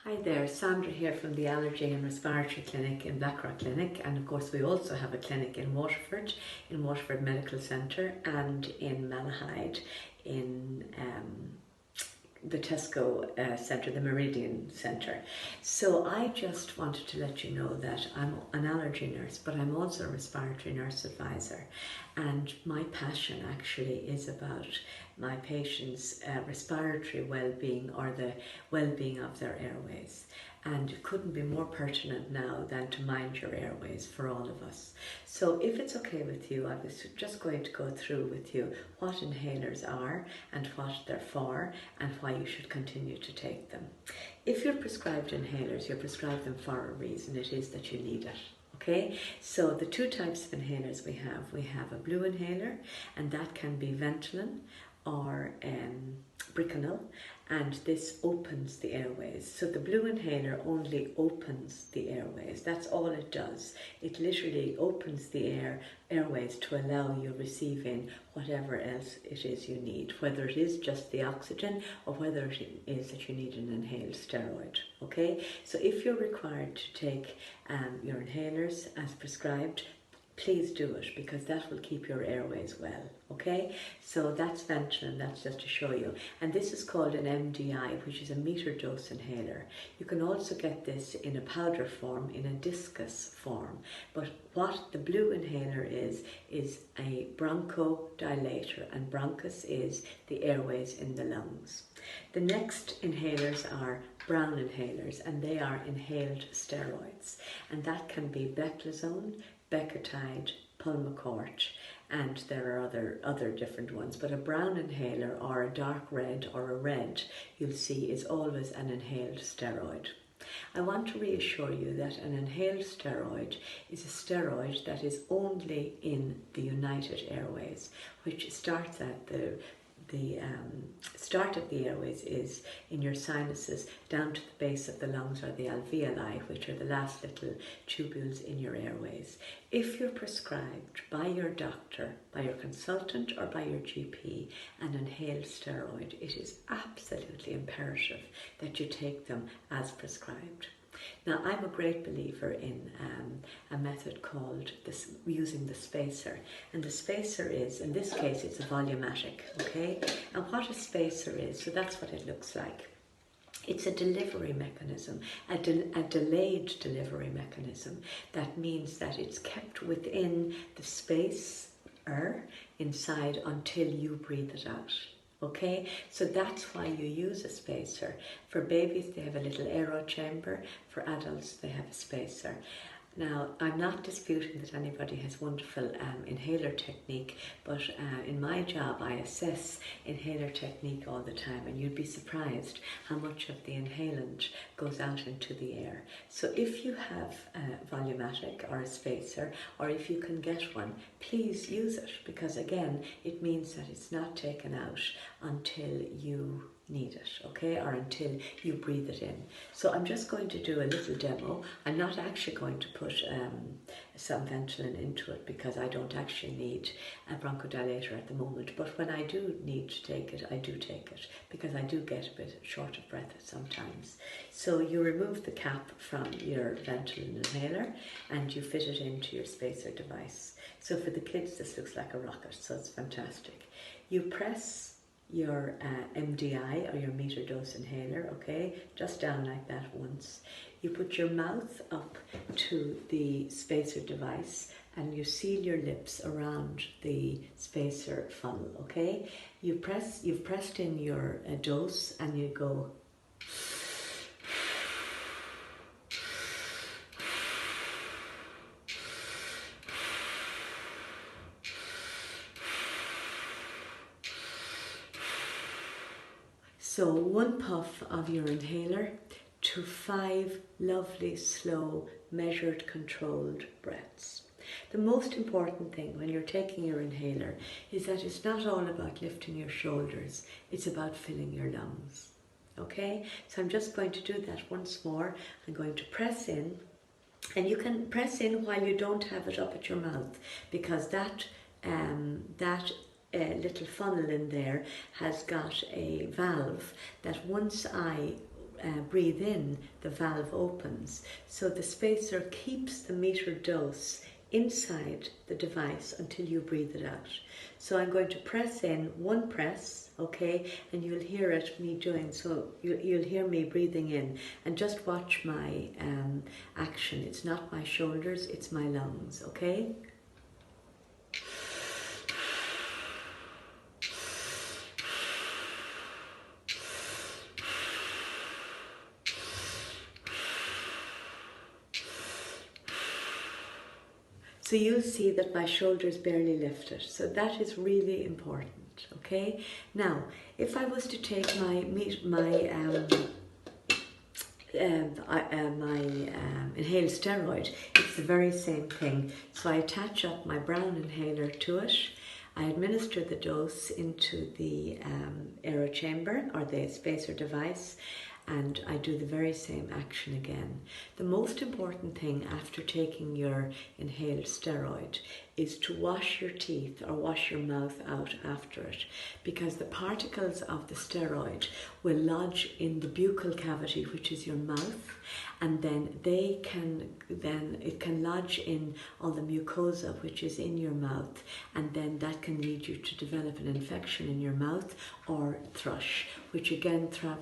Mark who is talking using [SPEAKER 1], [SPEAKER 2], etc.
[SPEAKER 1] Hi there, Sandra here from the Allergy and Respiratory Clinic in Blackrock Clinic, and of course we also have a clinic in Waterford Medical Centre, and in Malahide in the Tesco Centre, the Meridian Centre. So I just wanted to let you know that I'm an allergy nurse, but I'm also a respiratory nurse advisor, and my passion actually is about my patients' respiratory well-being, or the well-being of their airways. And it couldn't be more pertinent now than to mind your airways for all of us. So if it's okay with you, I was just going to go through with you what inhalers are and what they're for and why you should continue to take them. If you're prescribed inhalers, you're prescribed them for a reason. It is that you need it. Okay, so the two types of inhalers we have a blue inhaler, and that can be Ventolin or Bricanil, and this opens the airways. So the blue inhaler only opens the airways. That's all it does. It literally opens the airways to allow you receive in whatever else it is you need, whether it is just the oxygen or whether it is that you need an inhaled steroid. Okay, so if you're required to take your inhalers as prescribed, please do it, because that will keep your airways well. Okay, so that's Ventolin, that's just to show you. And this is called an MDI, which is a meter dose inhaler. You can also get this in a powder form, in a discus form. But what the blue inhaler is a bronchodilator, and bronchus is the airways in the lungs. The next inhalers are brown inhalers, and they are inhaled steroids. And that can be Beclizone, Becotide, Pulmicort, and there are other different ones. But a brown inhaler or a dark red or a red, you'll see, is always an inhaled steroid. I want to reassure you that an inhaled steroid is a steroid that is only in the United Airways, which starts at the start of the airways is in your sinuses down to the base of the lungs, or the alveoli, which are the last little tubules in your airways. If you're prescribed by your doctor, by your consultant, or by your GP an inhaled steroid, it is absolutely imperative that you take them as prescribed. Now, I'm a great believer in a method called using the spacer. And the spacer is, in this case, it's a volumatic, okay? And what a spacer is, so that's what it looks like. It's a delivery mechanism, a delayed delivery mechanism. That means that it's kept within the space inside until you breathe it out. Okay, so that's why you use a spacer. For babies, they have a little aero chamber. For adults, they have a spacer. Now, I'm not disputing that anybody has wonderful inhaler technique, but in my job, I assess inhaler technique all the time, and you'd be surprised how much of the inhalant goes out into the air. So if you have a volumatic or a spacer, or if you can get one, please use it, because again, it means that it's not taken out until you need it, okay, or until you breathe it in. So I'm just going to do a little demo. I'm not actually going to put some Ventolin into it, because I don't actually need a bronchodilator at the moment, but when I do need to take it, I do take it, because I do get a bit short of breath sometimes. So you remove the cap from your Ventolin inhaler and you fit it into your spacer device. So for the kids, this looks like a rocket, so it's fantastic. You press your MDI, or your meter dose inhaler, okay, just down like that once. You put your mouth up to the spacer device and you seal your lips around the spacer funnel, okay? You've pressed in your dose, and you go. So 1 puff of your inhaler to 5 lovely, slow, measured, controlled breaths. The most important thing when you're taking your inhaler is that it's not all about lifting your shoulders, it's about filling your lungs. Okay, so I'm just going to do that once more. I'm going to press in, and you can press in while you don't have it up at your mouth, because that little funnel in there has got a valve that once I breathe in, the valve opens. So the spacer keeps the metered dose inside the device until you breathe it out. So I'm going to press in, one press, okay, and you'll hear it me doing, so you'll hear me breathing in, and just watch my action. It's not my shoulders, it's my lungs, okay? So you'll see that my shoulders barely lifted. So that is really important, okay? Now, if I was to take my inhaled steroid, it's the very same thing. So I attach up my brown inhaler to it. I administer the dose into the aero chamber or the spacer device, and I do the very same action again. The most important thing after taking your inhaled steroid is to wash your teeth or wash your mouth out after it, because the particles of the steroid will lodge in the buccal cavity, which is your mouth, and then it can lodge in all the mucosa which is in your mouth, and then that can lead you to develop an infection in your mouth or thrush, which again travels